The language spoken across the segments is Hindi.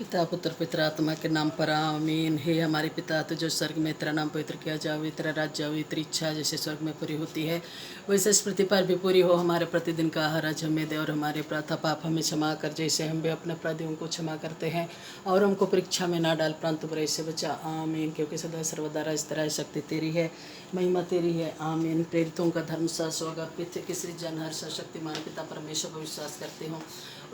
पिता पुत्र पिता आत्मा के नाम पर आमीन। हे हमारे पिता, तो जो स्वर्ग में तेरा नाम पवित्र किया जाए, तेरा राज्य आवे, तेरी इच्छा जैसे स्वर्ग में पूरी होती है वैसे इस पृथ्वी पर भी पूरी हो। हमारे प्रतिदिन का आहार आज हमें दे, और हमारे प्रातः पाप हमें क्षमा कर जैसे हम भी अपने अपराधियों को क्षमा करते हैं। और हमको परीक्षा में ना डाल, परंतु बुराई से बचा। आमीन। क्योंकि सदा सर्वदा राज तेरा है, शक्ति तेरी है, महिमा तेरी है। आमीन। प्रेरितों का धर्म शास्त्र होगा, किसी जनहर सशक्तिमान पिता परमेश्वर को विश्वास करते हो,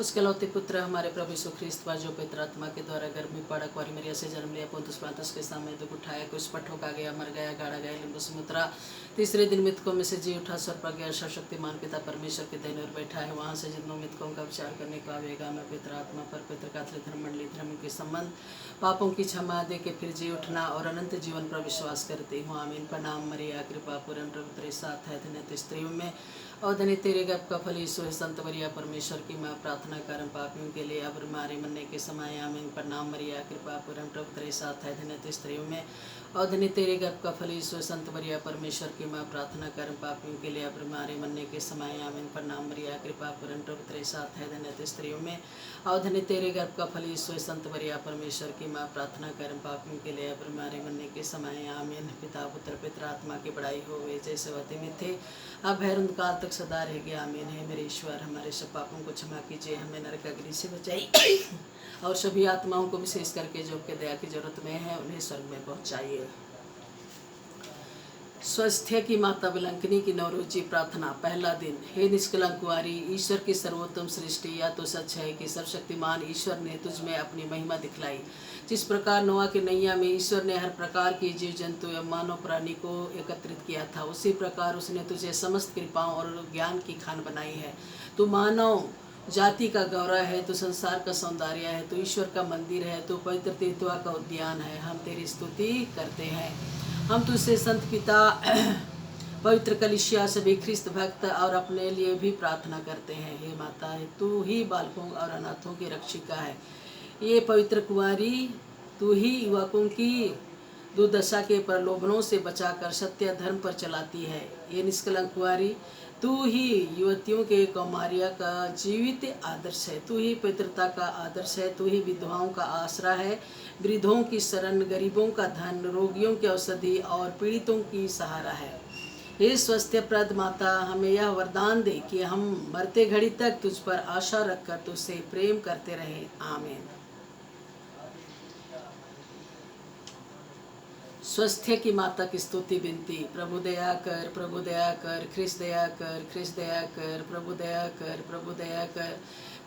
उसके लौते पुत्र हमारे प्रभु यीशु ख्रीस्त जो पवित्र आत्मा के द्वारा गर्भ में पड़ा, कुंवारी मरिया से जन्म लिया, पोंतुस पिलातुस के सामने दुख उठाया, कुछ पर ठोका गया, मर गया, गाड़ा गया, लिम्बु से उतरा, तीसरे दिन मृतकों में से जी उठा, स्वर पर गया, सर्वशक्तिमान पिता परमेश्वर के दाहिने ओर बैठा है, वहाँ से जिन मृतकों का विचार करने को आवेगा। मैं पवित्र आत्मा पर, पवित्र कैथोलिक धर्म मंडली धर्म के संबंध, पापों की क्षमा दे के फिर जी उठना और अनंत जीवन पर विश्वास करती हूँ। आमीन। प्रणाम मरिया, कृपा पूर्ण, प्रभु तेरे साथ है, धन्य तू स्त्रियों में और धन्य तेरे गर्भ का फल यीशु है। संत मरिया परमेश्वर की माँ, प्रार्थना कर हम पापियों के लिए अब हमारे मरने के समय। आमीन। प्रणाम मरिया, कृपा पूर्ण, प्रभु तेरे साथ है, धन्य तू स्त्रियों में और धन्य तेरे गर्भ का फल यीशु है। संत मरिया परमेश्वर की माँ, प्रार्थना कर हम पापियों के लिए अब हमारे मरने के समय। आमीन। प्रणाम मरिया, कृपा पूर्ण, प्रभु तेरे साथ है, धन्य तू स्त्रियों में और धन्य तेरे गर्भ का फल यीशु है। संत मरिया परमेश्वर की माँ, प्रार्थना कर हम पापियों के लिए अब हमारे मरने के समय। आमीन। पिता पुत्र पवित्र आत्मा की बड़ाई हो जैसे वह में थे, अब है काल तक सदा रहेगी। आमीन। है मेरे ईश्वर, हमारे सब पापों को क्षमा कीजिए, हमें नरक अग्नि से बचाइए और सभी आत्माओं को विशेष करके जो आपके दया की जरूरत में है उन्हें स्वर्ग में पहुंचाइए। स्वस्थ्य की माता विलंकनी की नवरोजी प्रार्थना। पहला दिन। हे निष्कलंक कुंवारी, ईश्वर की सर्वोत्तम सृष्टि, या तो सच है कि सर्वशक्तिमान ईश्वर ने तुझ में अपनी महिमा दिखलाई। जिस प्रकार नोआ की नैया में ईश्वर ने हर प्रकार के जीव जंतु एवं मानव प्राणी को एकत्रित किया था, उसी प्रकार उसने तुझे समस्त कृपाओं और ज्ञान की खान बनाई है। तू मानव जाति का गौरव है, तो संसार का सौंदर्य है, तो ईश्वर का मंदिर है, तो पवित्र तीर्थवा का उद्यान है। हम तेरी स्तुति करते हैं। हम तुझसे संत पिता, पवित्र कलिसिया, सभी ख्रिस्त भक्त और अपने लिए भी प्रार्थना करते हैं। हे माता, तू ही बालकों और अनाथों की रक्षिका है। ये पवित्र कुंवारी, तू ही युवकों की दुर्दशा के प्रलोभनों से बचाकर सत्य धर्म पर चलाती है। ये निष्कलंक कुंवारी, तू ही युवतियों के कौमार्य का जीवित आदर्श है। तू ही पवित्रता का आदर्श है। तू ही विधवाओं का आसरा है, वृद्धों की शरण, गरीबों का धन, रोगियों की औषधि और पीड़ितों की सहारा है। हे स्वास्थ्यप्रद माता, हमें यह वरदान दे कि हम मरते घड़ी तक तुझ पर आशा रखकर तुझसे प्रेम करते रहें। आमीन। स्वस्थ्य की माता की स्तुति विनती। प्रभु दया कर, प्रभु दया कर, ख्रिस्त दया कर, ख्रिस्त दया कर, प्रभु दया कर, प्रभु दया कर।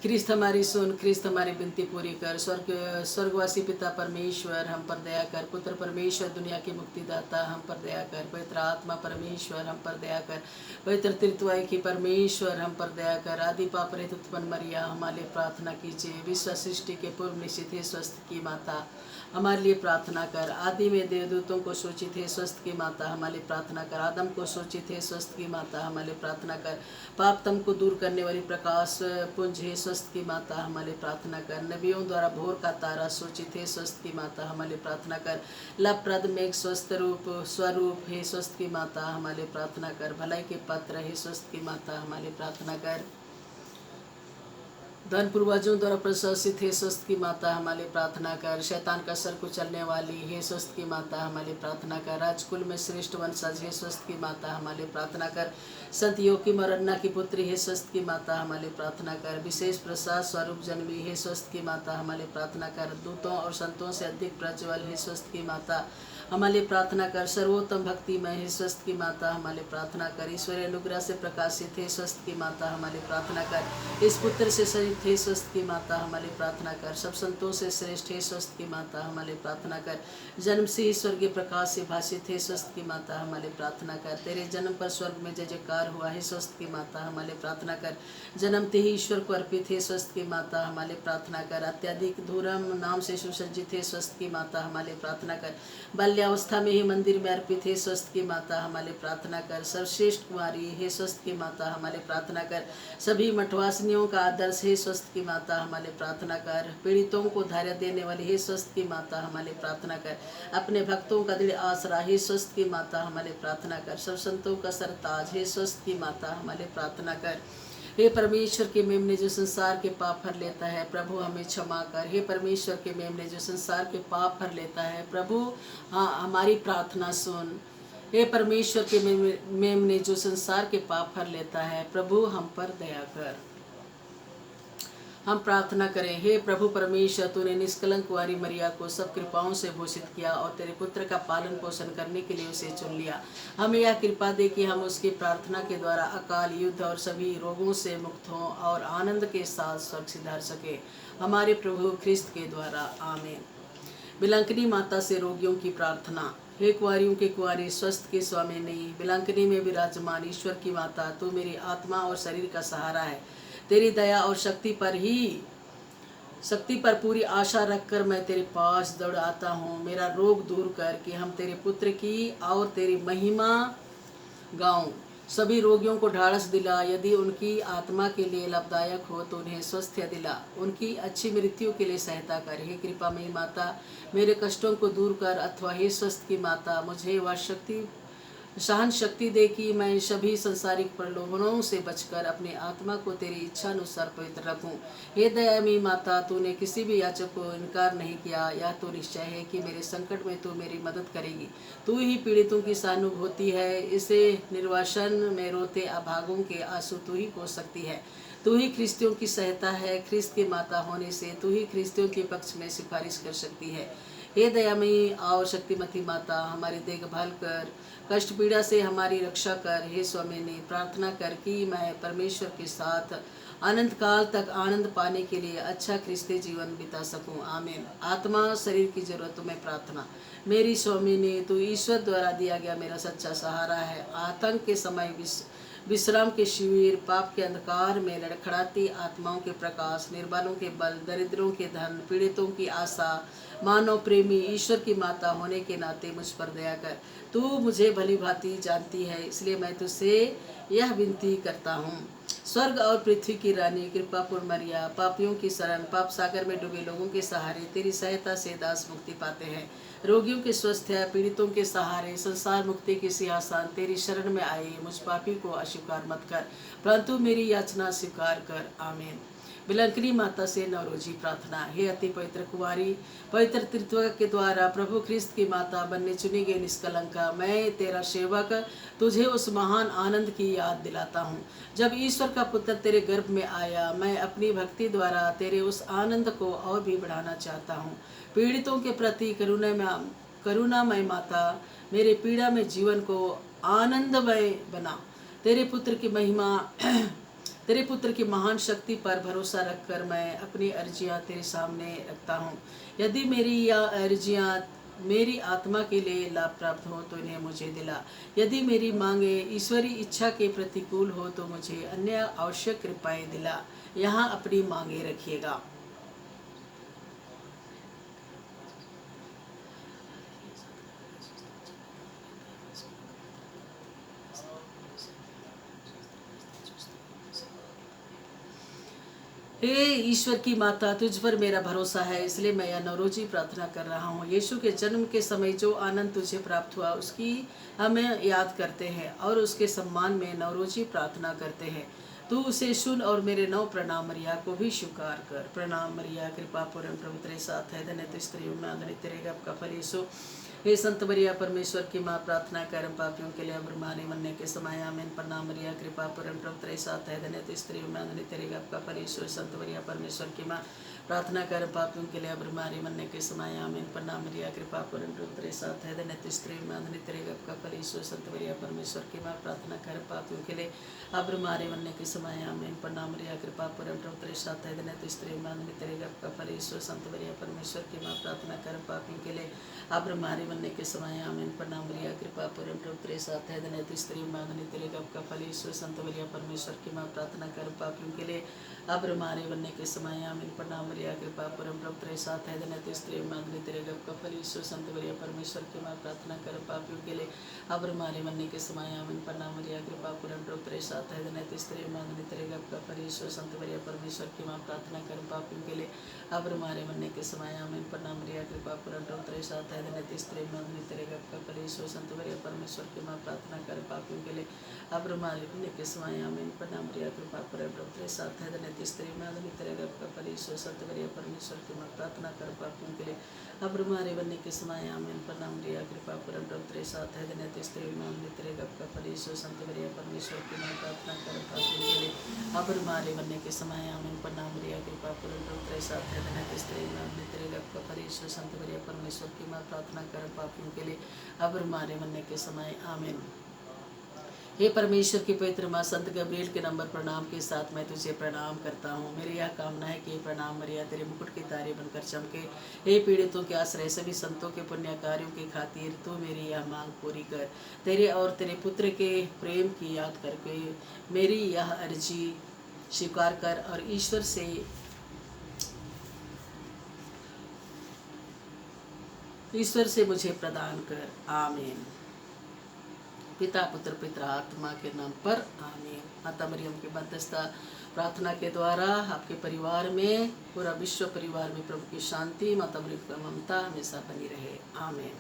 ख्रिस्त हमारी सुन, ख्रिस्त हमारी विनती पूरी कर। स्वर्गवासी पिता परमेश्वर, हम पर दया कर। पुत्र परमेश्वर, दुनिया की मुक्तिदाता, हम पर दया कर। पवित्र आत्मा परमेश्वर, हम पर दया कर। पवित्र तृतीय की परमेश्वर, हम पर दया कर। आदि पाप रहित उत्पन्न मरिया, हमारे लिए प्रार्थना कीजिए। विश्व सृष्टि के पूर्व निश्चित है स्वस्थ की माता, हमारे लिए प्रार्थना कर। आदि में देवदूतों को सूचित है स्वस्थ की माता, हमारे लिए प्रार्थना कर। आदम को सूचित है स्वस्थ की माता, हमारे लिए प्रार्थना कर। पाप तम को दूर करने वाली प्रकाश पुंज है स्वस्थ की माता, हमारे लिए प्रार्थना कर। नबियों द्वारा भोर का तारा सूचित है स्वस्थ की माता, हमारे लिए प्रार्थना कर। लवप्रद मेघ स्वस्थ रूप स्वरूप है स्वस्थ की माता, हमारे लिए प्रार्थना कर। भलाई के पत्र है स्वस्थ की माता, हमारे लिए प्रार्थना कर। धन पूर्वजों द्वारा प्रशंसित है स्वस्थ की माता, हमारे लिए प्रार्थना कर। शैतान का सर कुचलने वाली है स्वस्थ की माता, हमारे लिए प्रार्थना कर। राजकुल में श्रेष्ठ वंशज है स्वस्थ की माता, हमारे लिए प्रार्थना कर। संत योकीम और अन्ना की पुत्री है स्वस्थ की माता, हमारे लिए प्रार्थना कर। विशेष प्रसाद स्वरूप जन्मी है स्वस्थ की माता, हमारे लिए प्रार्थना कर। दूतों और संतों से अधिक प्रज्वल है स्वस्थ की माता, हमारे लिए प्रार्थना कर। सर्वोत्तम भक्तिमय है स्वस्थ की माता, हमारे लिए प्रार्थना कर। ईश्वरीय अनुग्रह से प्रकाशित है स्वस्थ की माता, हमारे लिए प्रार्थना कर। इस पुत्र से सहित है स्वस्थ की माता, हमारे लिए प्रार्थना कर। सब संतों से श्रेष्ठ है स्वस्थ की माता, हमारे लिए प्रार्थना कर। जन्म से ही स्वर्गीय प्रकाश से भाषित है स्वस्थ की माता, हमारे लिए प्रार्थना कर। तेरे जन्म पर स्वर्ग में जय जयकार हुआ है स्वस्थ की माता, हमारे लिए प्रार्थना कर। जन्मते ही ईश्वर को अर्पित है स्वस्थ की माता, हमारे लिए प्रार्थना कर। अत्यधिक धूरम नाम से सुसज्जित है स्वस्थ की माता, हमारे लिए प्रार्थना कर। बाल्यावस्था में ही मंदिर में अर्पित है स्वस्थ की माता, हमारे लिए प्रार्थना कर। सर्वश्रेष्ठ कुमारी है स्वस्थ की माता, हमारे लिए प्रार्थना कर। सभी मठवासिनियों का आदर्श है स्वस्थ की माता, हमारे लिए प्रार्थना कर। पीड़ितों को धैर्य देने वाली है स्वस्थ की माता, हमारे लिए प्रार्थना कर। अपने भक्तों का दृढ़ आसरा है स्वस्थ की माता, हमारे लिए प्रार्थना कर। सब संतों का सरताज है स्वस्थ की माता, हमारे लिए प्रार्थना कर। हे परमेश्वर के मेमने जो संसार के पाप भर लेता है, प्रभु हमें क्षमा कर। हे परमेश्वर के मेमने जो संसार के पाप भर लेता है, प्रभु हाँ हमारी प्रार्थना सुन। हे परमेश्वर के मेमने जो संसार के पाप भर लेता है, प्रभु हम पर दया कर। हम प्रार्थना करें। हे प्रभु परमेश्वर, तूने निष्कलंक कुंवारी मरिया को सब कृपाओं से भूषित किया और तेरे पुत्र का पालन पोषण करने के लिए उसे चुन लिया। हमें यह कृपा दे कि हम उसकी प्रार्थना के द्वारा अकाल, युद्ध और सभी रोगों से मुक्त हों और आनंद के साथ स्वर्ग सिधार सके, हमारे प्रभु ख्रिस्त के द्वारा। आमीन। बिलंकनी माता से रोगियों की प्रार्थना। हे कुंवारियों के कुंवारी, स्वस्थ के स्वामिनी, बिलंकनी में विराजमान ईश्वर की माता, तू मेरी आत्मा और शरीर का सहारा है। तेरी दया और शक्ति पर पूरी आशा रखकर मैं तेरे पास दौड़ आता हूँ। मेरा रोग दूर कर कि हम तेरे पुत्र की और तेरी महिमा गाऊं। सभी रोगियों को ढाढ़स दिला, यदि उनकी आत्मा के लिए लाभदायक हो तो उन्हें स्वास्थ्य दिला। उनकी अच्छी मृत्यु के लिए सहायता कर। हे कृपामयी माता, मेरे कष्टों को दूर कर, अथवा हे स्वस्थ की माता, मुझे वह सहन शक्ति दे कि मैं सभी संसारिक प्रलोभनों से बचकर अपनी आत्मा को तेरी इच्छा अनुसार पवित्र रखूं। हे दयामयी माता, तूने किसी भी याचक को इनकार नहीं किया। यह तो निश्चय है कि मेरे संकट में तू मेरी मदद करेगी। तू ही पीड़ितों की सहानुभूति है, इसे निर्वासन में रोते अभागों के आंसू तू ही पोंछ सकती है। तू ही ख्रिस्तियों की सहायता है, ख्रिस्त की माता होने से तू ही ख्रिस्तियों के पक्ष में सिफारिश कर सकती है। हे दयामयी और शक्तिमती माता, हमारी देखभाल कर, कष्ट पीड़ा से हमारी रक्षा कर। हे स्वामी ने प्रार्थना कर कि मैं परमेश्वर के साथ अनंत काल तक आनंद पाने के लिए अच्छा ख्रिस्ती जीवन बिता सकूं। आमीन। आत्मा शरीर की जरूरतों में प्रार्थना। मेरी स्वामी ने तू ईश्वर द्वारा दिया गया मेरा सच्चा सहारा है। आतंक के समय विश्राम के शिविर, पाप के अंधकार में लड़खड़ाती आत्माओं के प्रकाश, निर्बलों के बल, दरिद्रों के धन, पीड़ितों की आशा, मानव प्रेमी ईश्वर की माता होने के नाते मुझ पर दया कर। तू मुझे भली भांति जानती है, इसलिए मैं तुझसे यह विनती करता हूँ। स्वर्ग और पृथ्वी की रानी, कृपापूर्ण मरिया, पापियों की शरण, पाप सागर में डूबे लोगों के सहारे तेरी सहायता से दास मुक्ति पाते हैं। रोगियों के स्वास्थ्य, पीड़ितों के सहारे, संसार मुक्ति के सिंहासन तेरी शरण में आए मुझ पापी को अस्वीकार मत कर, परंतु मेरी याचना स्वीकार कर। आमीन। बिलंकनी माता से नवरोजी प्रार्थना। हे अति पवित्र कुमारी, पवित्र त्रित्व के द्वारा प्रभु ख्रिस्त की माता बनने चुनी गई निष्कलंका, मैं तेरा सेवक तुझे उस महान आनंद की याद दिलाता हूँ जब ईश्वर का पुत्र तेरे गर्भ में आया। मैं अपनी भक्ति द्वारा तेरे उस आनंद को और भी बढ़ाना चाहता हूँ। पीड़ितों के प्रति करुणामय माता, मेरे पीड़ा में जीवन को आनंदमय बना। तेरे पुत्र की महान शक्ति पर भरोसा रखकर मैं अपनी अर्जियां तेरे सामने रखता हूँ। यदि मेरी यह अर्जियां मेरी आत्मा के लिए लाभ प्राप्त हो तो इन्हें मुझे दिला। यदि मेरी मांगे ईश्वरी इच्छा के प्रतिकूल हो तो मुझे अन्य आवश्यक कृपाएं दिला। यहाँ अपनी मांगे रखिएगा। हे ईश्वर की माता, तुझ पर मेरा भरोसा है, इसलिए मैं यह नवरोजी प्रार्थना कर रहा हूँ। यीशु के जन्म के समय जो आनंद तुझे प्राप्त हुआ उसकी हमें याद करते हैं और उसके सम्मान में नवरोजी प्रार्थना करते हैं। तू उसे सुन और मेरे नौ प्रणाम मरिया को भी स्वीकार कर। प्रणाम मरिया, कृपा पूर्ण प्रभु तेरे साथ है, धन्य तू स्त्रियों में, धन्य तेरे गर्भ का फल यीशु। हे संत मरिया, परमेश्वर की माँ, प्रार्थना कर हम पापियों के लिए अब मरने मरने के समय। आमीन। प्रणाम मरिया, कृपा पूर्ण प्रभु तेरे साथ है, धन्य तू स्त्रियों में, धन्य तेरे गर्भ का फल यीशु। संत मरिया, परमेश्वर की माँ, प्रार्थना कर पापियों के लिए अब मरने मरने के समय। आमीन। प्रणाम मरिया, कृपा पूर्ण प्रभु तेरे साथ है, धन्य तू स्त्रियों में, धन्य तेरे गर्भ का फल यीशु। संत मरिया, परमेश्वर की माँ, प्रार्थना कर पापियों के लिए अब मरने मरने के समय। आमीन। प्रणाम मरिया, कृपा पूर्ण प्रभु तेरे साथ है, धन्य तू स्त्रियों में, धन्य तेरे गर्भ का फल यीशु। संत मरिया, परमेश्वर की माँ, प्रार्थना कर पापियों के लिए अब मरने मरने के समय। आमीन। प्रणाम मरिया, कृपा पूर्ण प्रभु तेरे साथ है, धन्य तू स्त्रियों में, धन्य तेरे गर्भ का फल यीशु। संत मरिया, परमेश्वर की माँ, प्रार्थना कर पापियों के लिए अब मरने मरने के समय। आमीन। प्रणाम मरिया कृपा पूर्ण प्रभु तेरे साथ है धन्य स्त्री मांगने तेरे गप का फल ईश्वर संत मरिया परमेश्वर की माँ प्रार्थना कर पापियों के लिए अब हमारे मरने के समय आमीन। प्रणाम मरिया कृपा पूर्ण प्रभु तेरे साथ है धन्य स्त्री मांगने तेरे गप का फल ईश्वर संत मरिया परमेश्वर की माँ प्रार्थना कर पापियों के लिए अब हमारे मरने के समय आमीन। प्रणाम मरिया कृपा पूर्ण प्रभु तेरे साथ है धन्य स्त्री मांगने तेरे गप का फल ईश्वर संत मरिया परमेश्वर की माँ प्रार्थना कर पापियों के लिए अब हमारे मरने के समय आमीन। प्रणाम मरिया कृपा पूर्ण प्रभु तेरे साथ है धन्य स्त्री मांगने तेरे गप का फल ईश्वर संत मरिया परमेश्वर की माँ प्रार्थना कर पापियों के लिए अब हमारे बनने के समय आमीन। प्रणाम मरिया कृपा पूर्ण प्रभु तेरे साथ है धन्य स्त्री मांगने तेरे गप का फल ईश्वर संत मरिया परमेश्वर की माँ प्रार्थना कर पापियों के लिए अब हमारे बनने के समय आमीन। प्रणाम मरिया कृपा पूर्ण प्रभु तेरे साथ है धन्य स्त्री मांगने तेरे गप का फल ईश्वर संत मरिया परमेश्वर की माँ प्रार्थना कर पापियों के लिए अब हमारे बनने के समय आमीन। हे परमेश्वर की पवित्र माँ, संत गब्रिएल के नंबर प्रणाम के साथ मैं तुझे प्रणाम करता हूँ। मेरी यह कामना है कि प्रणाम मरिया तेरे मुकुट की तारे बनकर चमके। हे पीड़ितों के आश्रय सभी संतों के पुण्य कार्यों की खातिर तू मेरी यह मांग पूरी कर। तेरे और तेरे पुत्र के प्रेम की याद करके मेरी यह अर्जी स्वीकार कर और ईश्वर से मुझे प्रदान कर। आमीन। पिता पुत्र पिता आत्मा के नाम पर आमीन। माता मरियम के मध्यस्थता प्रार्थना के द्वारा आपके परिवार में, पूरा विश्व परिवार में प्रभु की शांति, माता मरियम की ममता हमेशा बनी रहे। आमीन।